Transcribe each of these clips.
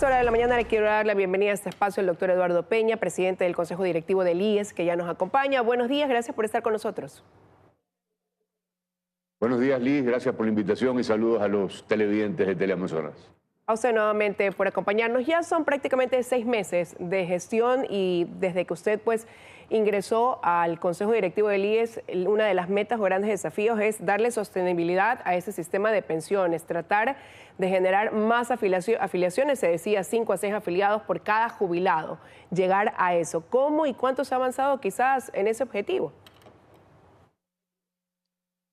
esta hora de la mañana le quiero dar la bienvenida a este espacio al doctor Eduardo Peña, presidente del Consejo Directivo del IES, que ya nos acompaña. Buenos días, gracias por estar con nosotros. Buenos días, Liz, gracias por la invitación y saludos a los televidentes de Teleamazonas. A usted nuevamente por acompañarnos. Ya son prácticamente 6 meses de gestión y desde que usted ingresó al Consejo Directivo del IES, una de las metas o grandes desafíos es darle sostenibilidad a ese sistema de pensiones, tratar de generar más afiliaciones, se decía 5 a 6 afiliados por cada jubilado, llegar a eso. ¿Cómo y cuánto se ha avanzado quizás en ese objetivo?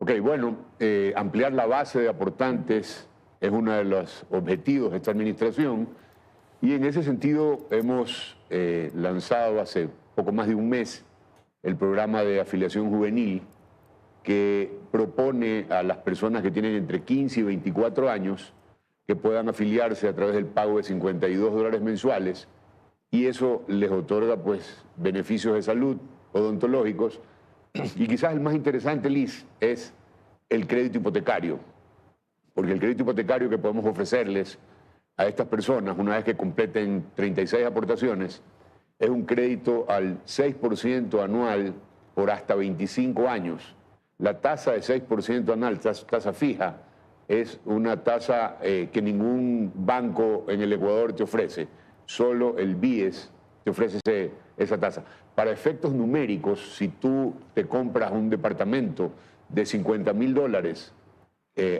Ok, bueno, ampliar la base de aportantes es uno de los objetivos de esta administración y en ese sentido hemos lanzado hace poco más de un mes el programa de afiliación juvenil que propone a las personas que tienen entre 15 y 24 años que puedan afiliarse a través del pago de $52 mensuales y eso les otorga pues beneficios de salud odontológicos y quizás el más interesante, Liz, es el crédito hipotecario. Porque el crédito hipotecario que podemos ofrecerles a estas personas, una vez que completen 36 aportaciones, es un crédito al 6% anual por hasta 25 años. La tasa de 6% anual, tasa fija, es una tasa que ningún banco en el Ecuador te ofrece. Solo el BIES te ofrece esa tasa. Para efectos numéricos, si tú te compras un departamento de $50.000,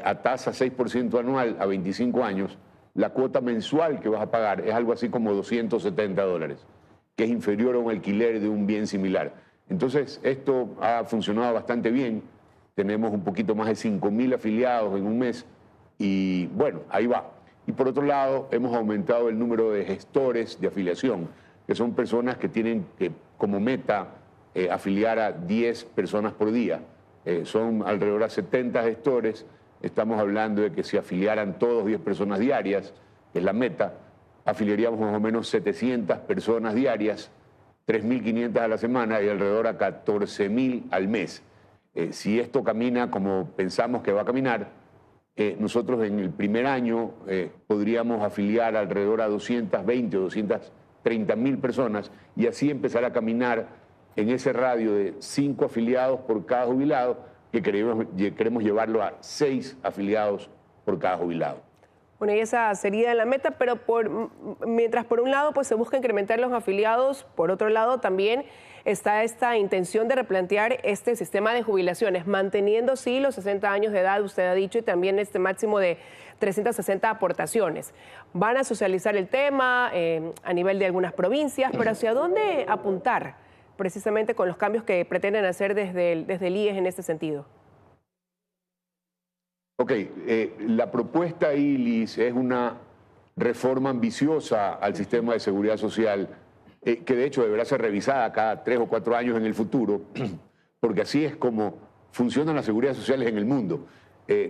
a tasa 6% anual a 25 años, la cuota mensual que vas a pagar es algo así como $270, que es inferior a un alquiler de un bien similar. Entonces, esto ha funcionado bastante bien. Tenemos un poquito más de 5.000 afiliados en un mes y bueno, ahí va. Y por otro lado, hemos aumentado el número de gestores de afiliación, que son personas que tienen como meta afiliar a 10 personas por día. Son alrededor de 70 gestores. Estamos hablando de que si afiliaran todos 10 personas diarias, que es la meta, afiliaríamos más o menos 700 personas diarias, 3.500 a la semana y alrededor a 14.000 al mes. Si esto camina como pensamos que va a caminar, nosotros en el primer año podríamos afiliar alrededor a 220 o 230.000 personas y así empezar a caminar en ese radio de 5 afiliados por cada jubilado, que queremos llevarlo a 6 afiliados por cada jubilado. Bueno, y esa sería la meta, pero mientras por un lado pues se busca incrementar los afiliados, por otro lado también está esta intención de replantear este sistema de jubilaciones, manteniendo sí los 60 años de edad, usted ha dicho, y también este máximo de 360 aportaciones. Van a socializar el tema a nivel de algunas provincias, pero ¿hacia dónde apuntar precisamente con los cambios que pretenden hacer desde el IES en este sentido? Ok, la propuesta ahí, Liz, es una reforma ambiciosa al sistema de seguridad social, que de hecho deberá ser revisada cada 3 o 4 años en el futuro, porque así es como funcionan las seguridades sociales en el mundo.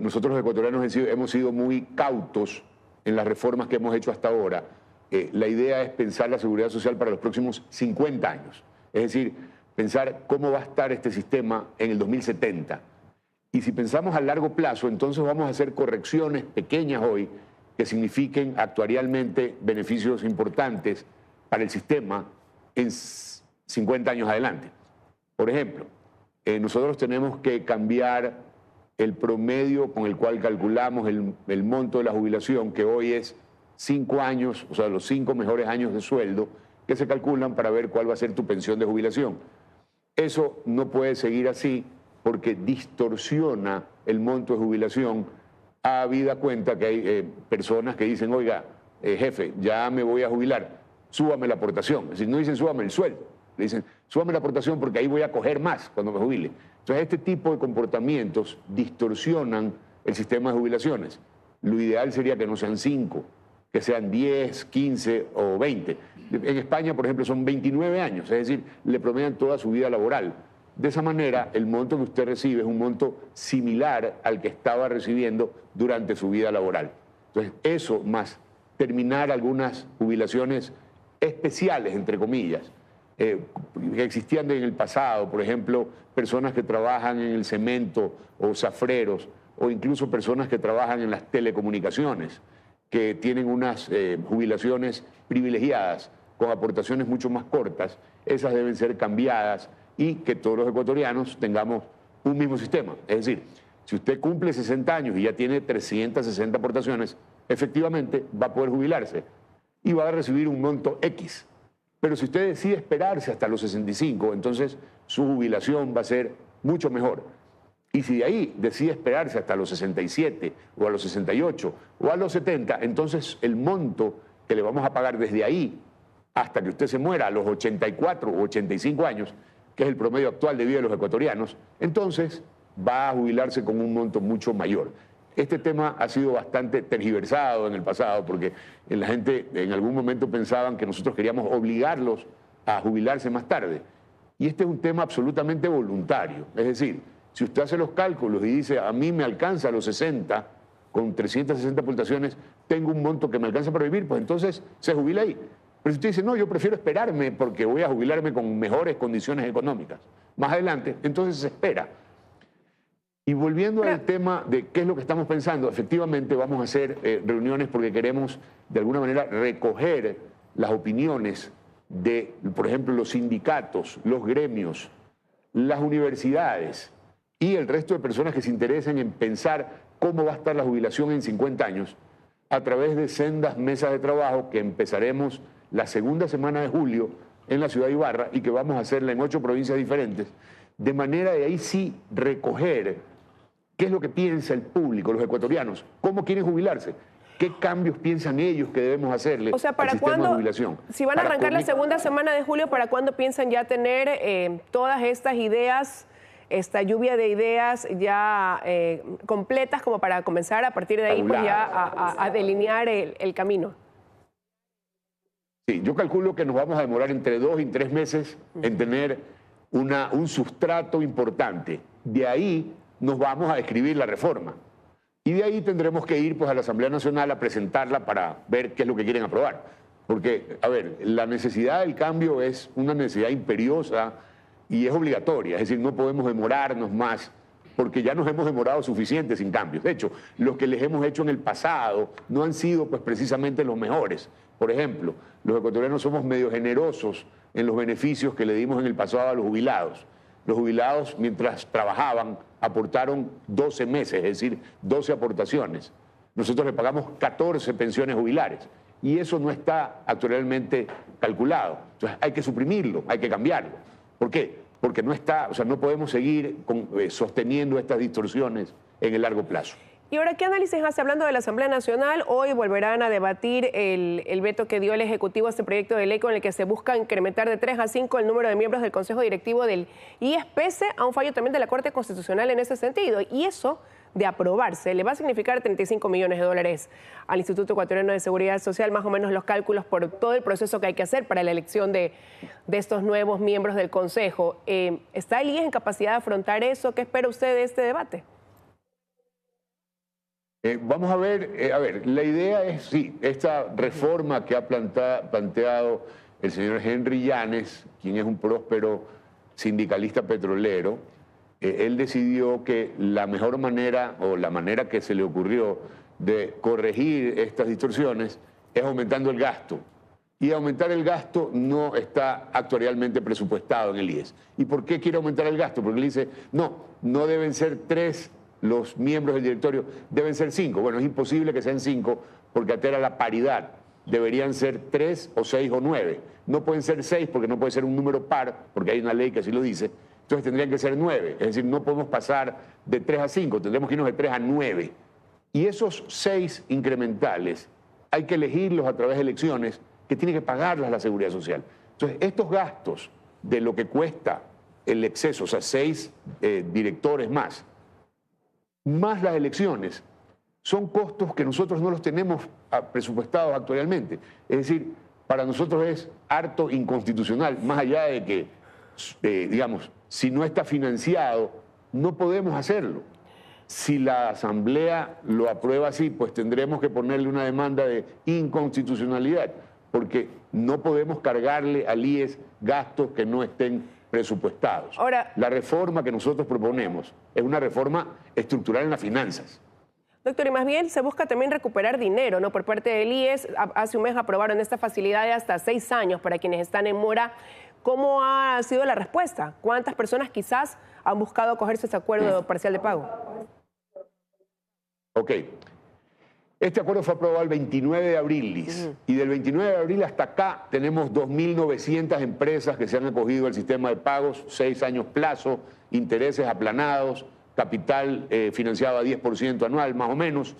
Nosotros los ecuatorianos hemos sido muy cautos en las reformas que hemos hecho hasta ahora. La idea es pensar la seguridad social para los próximos 50 años. Es decir, pensar cómo va a estar este sistema en el 2070. Y si pensamos a largo plazo, entonces vamos a hacer correcciones pequeñas hoy que signifiquen actuarialmente beneficios importantes para el sistema en 50 años adelante. Por ejemplo, nosotros tenemos que cambiar el promedio con el cual calculamos el monto de la jubilación, que hoy es 5 años, o sea, los 5 mejores años de sueldo, que se calculan para ver cuál va a ser tu pensión de jubilación. Eso no puede seguir así porque distorsiona el monto de jubilación, habida cuenta que hay personas que dicen, oiga, jefe, ya me voy a jubilar, súbame la aportación. Es decir, no dicen súbame el sueldo, le dicen súbame la aportación porque ahí voy a coger más cuando me jubile. Entonces, este tipo de comportamientos distorsionan el sistema de jubilaciones. Lo ideal sería que no sean 5, que sean 10, 15 o 20. En España, por ejemplo, son 29 años, es decir, le promedian toda su vida laboral. De esa manera, el monto que usted recibe es un monto similar al que estaba recibiendo durante su vida laboral. Entonces, eso más terminar algunas jubilaciones especiales, entre comillas, que existían en el pasado, por ejemplo, personas que trabajan en el cemento o zafreros, o incluso personas que trabajan en las telecomunicaciones. que tienen unas jubilaciones privilegiadas con aportaciones mucho más cortas, esas deben ser cambiadas y que todos los ecuatorianos tengamos un mismo sistema. Es decir, si usted cumple 60 años y ya tiene 360 aportaciones, efectivamente va a poder jubilarse y va a recibir un monto X. Pero si usted decide esperarse hasta los 65, entonces su jubilación va a ser mucho mejor. Y si de ahí decide esperarse hasta los 67 o a los 68 o a los 70, entonces el monto que le vamos a pagar desde ahí hasta que usted se muera a los 84 o 85 años, que es el promedio actual de vida de los ecuatorianos, entonces va a jubilarse con un monto mucho mayor. Este tema ha sido bastante tergiversado en el pasado porque la gente en algún momento pensaban que nosotros queríamos obligarlos a jubilarse más tarde. Y este es un tema absolutamente voluntario. Es decir, si usted hace los cálculos y dice, a mí me alcanza a los 60, con 360 aportaciones, tengo un monto que me alcanza para vivir, pues entonces se jubila ahí. Pero si usted dice, no, yo prefiero esperarme porque voy a jubilarme con mejores condiciones económicas más adelante, entonces se espera. Y volviendo al tema de qué es lo que estamos pensando, efectivamente vamos a hacer reuniones porque queremos de alguna manera recoger las opiniones de, por ejemplo, los sindicatos, los gremios, las universidades y el resto de personas que se interesen en pensar cómo va a estar la jubilación en 50 años a través de sendas mesas de trabajo que empezaremos la segunda semana de julio en la ciudad de Ibarra y que vamos a hacerla en 8 provincias diferentes, de manera de ahí sí recoger qué es lo que piensa el público, los ecuatorianos, cómo quieren jubilarse, qué cambios piensan ellos que debemos hacerle al sistema de jubilación. Si van a arrancar la segunda semana de julio, ¿para cuándo piensan ya tener todas estas ideas, esta lluvia de ideas ya completas como para comenzar a partir de ahí pues ya a delinear el camino? Sí, yo calculo que nos vamos a demorar entre 2 y 3 meses en tener un sustrato importante. De ahí nos vamos a escribir la reforma. Y de ahí tendremos que ir pues, a la Asamblea Nacional a presentarla para ver qué es lo que quieren aprobar. Porque, a ver, la necesidad del cambio es una necesidad imperiosa y es obligatoria. Es decir, no podemos demorarnos más porque ya nos hemos demorado suficiente sin cambios. De hecho, los que les hemos hecho en el pasado no han sido pues, precisamente los mejores. Por ejemplo, los ecuatorianos somos medio generosos en los beneficios que le dimos en el pasado a los jubilados. Los jubilados, mientras trabajaban, aportaron 12 meses, es decir, 12 aportaciones. Nosotros le pagamos 14 pensiones jubilares y eso no está actualmente calculado. Entonces hay que suprimirlo, hay que cambiarlo. ¿Por qué? Porque no está, o sea, no podemos seguir sosteniendo estas distorsiones en el largo plazo. Y ahora, ¿qué análisis hace? Hablando de la Asamblea Nacional, hoy volverán a debatir el veto que dio el Ejecutivo a este proyecto de ley con el que se busca incrementar de 3 a 5 el número de miembros del Consejo Directivo del IES, pese a un fallo también de la Corte Constitucional en ese sentido. Y eso, de aprobarse, le va a significar 35 millones de dólares al Instituto Ecuatoriano de Seguridad Social, más o menos los cálculos por todo el proceso que hay que hacer para la elección de estos nuevos miembros del Consejo. ¿Está el IES en capacidad de afrontar eso? ¿Qué espera usted de este debate? Vamos a ver, la idea es, sí, esta reforma que ha planteado el señor Henry Llanes, quien es un próspero sindicalista petrolero, él decidió que la mejor manera o la manera que se le ocurrió de corregir estas distorsiones es aumentando el gasto. Y aumentar el gasto no está actualmente presupuestado en el IES. ¿Y por qué quiere aumentar el gasto? Porque él dice, no deben ser 3 los miembros del directorio, deben ser 5. Bueno, es imposible que sean 5 porque altera la paridad. Deberían ser 3 o 6 o 9. No pueden ser 6 porque no puede ser un número par, porque hay una ley que así lo dice. Entonces tendrían que ser 9. Es decir, no podemos pasar de 3 a 5, tendremos que irnos de 3 a 9. Y esos 6 incrementales hay que elegirlos a través de elecciones que tiene que pagarlas la Seguridad Social. Entonces, estos gastos de lo que cuesta el exceso, o sea, 6 directores más las elecciones, son costos que nosotros no los tenemos presupuestados actualmente. Es decir, para nosotros es harto inconstitucional, más allá de que, digamos, si no está financiado, no podemos hacerlo. Si la Asamblea lo aprueba así, pues tendremos que ponerle una demanda de inconstitucionalidad, porque no podemos cargarle al IES gastos que no estén presupuestados. Ahora, la reforma que nosotros proponemos es una reforma estructural en las finanzas. Doctor, y más bien se busca también recuperar dinero, ¿no? Por parte del IES, hace un mes aprobaron esta facilidad de hasta 6 años para quienes están en mora. ¿Cómo ha sido la respuesta? ¿Cuántas personas quizás han buscado acogerse a ese acuerdo parcial de pago? Ok. Este acuerdo fue aprobado el 29 de abril, Liz. Y del 29 de abril hasta acá tenemos 2.900 empresas que se han acogido al sistema de pagos, 6 años plazo, intereses aplanados, capital financiado a 10% anual, más o menos.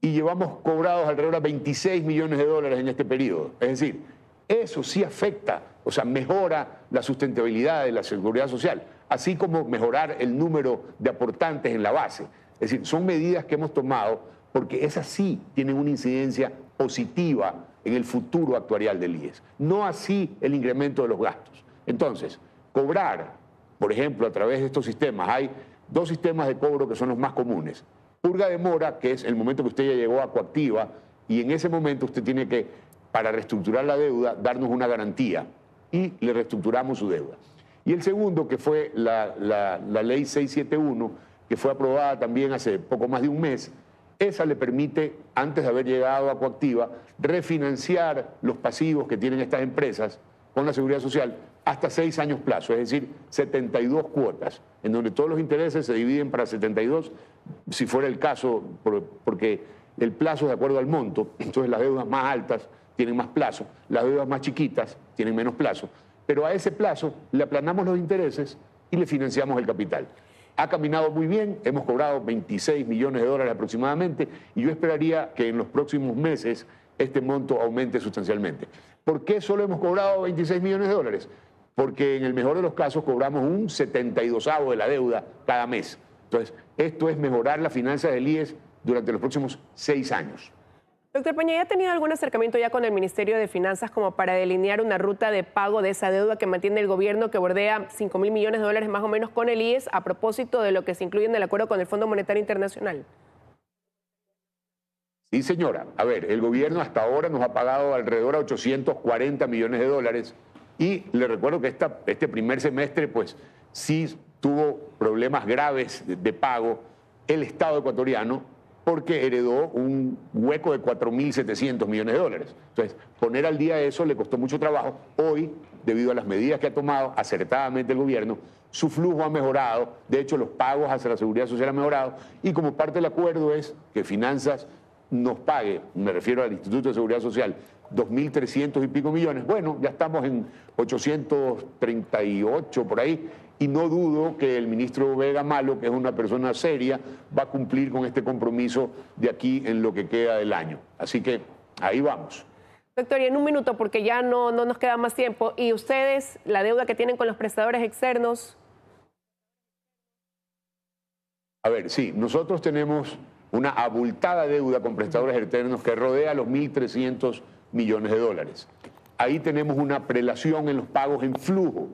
Y llevamos cobrados alrededor de 26 millones de dólares en este periodo. Es decir, eso sí afecta, o sea, mejora la sustentabilidad de la seguridad social, así como mejorar el número de aportantes en la base. Es decir, son medidas que hemos tomado porque esas sí tienen una incidencia positiva en el futuro actuarial del IES, no así el incremento de los gastos. Entonces, cobrar, por ejemplo, a través de estos sistemas, hay 2 sistemas de cobro que son los más comunes. Purga de mora, que es el momento que usted ya llegó a Coactiva, y en ese momento usted tiene que, para reestructurar la deuda, darnos una garantía y le reestructuramos su deuda. Y el segundo, que fue la ley 671, que fue aprobada también hace poco más de un mes, esa le permite, antes de haber llegado a Coactiva, refinanciar los pasivos que tienen estas empresas con la Seguridad Social hasta 6 años plazo, es decir, 72 cuotas, en donde todos los intereses se dividen para 72, si fuera el caso, porque el plazo es de acuerdo al monto, entonces las deudas más altas tienen más plazo, las deudas más chiquitas tienen menos plazo, pero a ese plazo le aplanamos los intereses y le financiamos el capital. Ha caminado muy bien, hemos cobrado 26 millones de dólares aproximadamente y yo esperaría que en los próximos meses este monto aumente sustancialmente. ¿Por qué solo hemos cobrado 26 millones de dólares? Porque en el mejor de los casos cobramos un 72avo de la deuda cada mes. Entonces, esto es mejorar las finanzas del IES durante los próximos 6 años. Doctor Peña, ¿ya ha tenido algún acercamiento ya con el Ministerio de Finanzas como para delinear una ruta de pago de esa deuda que mantiene el gobierno que bordea 5.000 millones de dólares más o menos con el IES a propósito de lo que se incluye en el acuerdo con el Fondo Monetario Internacional? Sí, señora. A ver, el gobierno hasta ahora nos ha pagado alrededor de 840 millones de dólares y le recuerdo que este primer semestre pues sí tuvo problemas graves de pago el Estado ecuatoriano porque heredó un hueco de 4.700 millones de dólares. Entonces, poner al día eso le costó mucho trabajo. Hoy, debido a las medidas que ha tomado acertadamente el gobierno, su flujo ha mejorado, de hecho los pagos hacia la Seguridad Social han mejorado y como parte del acuerdo es que Finanzas nos pague, me refiero al Instituto de Seguridad Social, 2.300 y pico millones. Bueno, ya estamos en 838 por ahí y no dudo que el ministro Vega Malo, que es una persona seria, va a cumplir con este compromiso de aquí en lo que queda del año. Así que ahí vamos. Doctor, y en un minuto, porque ya no nos queda más tiempo, ¿y ustedes, la deuda que tienen con los prestadores externos? A ver, sí, nosotros tenemos una abultada deuda con prestadores externos que rodea los 1.300 millones de dólares. Ahí tenemos una prelación en los pagos en flujo,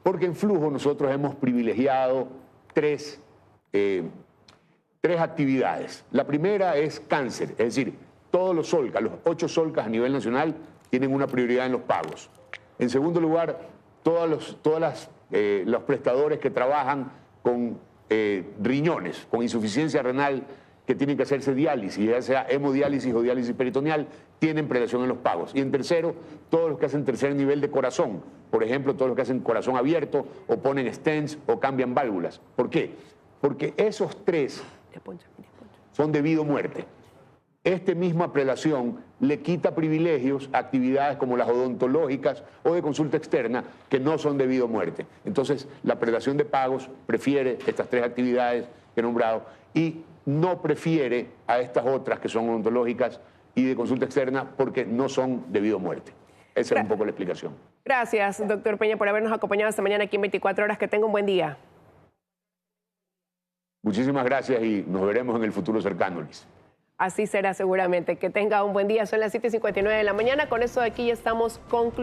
porque en flujo nosotros hemos privilegiado tres actividades. La primera es cáncer, es decir, todos los solcas, los 8 solcas a nivel nacional tienen una prioridad en los pagos. En segundo lugar, todos los prestadores que trabajan con riñones, con insuficiencia renal, que tienen que hacerse diálisis, ya sea hemodiálisis o diálisis peritoneal, tienen prelación en los pagos. Y en tercero, todos los que hacen tercer nivel de corazón, por ejemplo, todos los que hacen corazón abierto o ponen stents o cambian válvulas. ¿Por qué? Porque esos 3 son debido a muerte. Esta misma prelación le quita privilegios a actividades como las odontológicas o de consulta externa que no son debido a muerte. Entonces, la prelación de pagos prefiere estas 3 actividades que he nombrado y no prefiere a estas otras que son odontológicas y de consulta externa porque no son debido a muerte. Esa es un poco la explicación. Gracias, doctor Peña, por habernos acompañado esta mañana aquí en 24 horas. Que tenga un buen día. Muchísimas gracias y nos veremos en el futuro cercano, Liz. Así será seguramente. Que tenga un buen día. Son las 7:59 de la mañana. Con eso de aquí ya estamos concluyendo.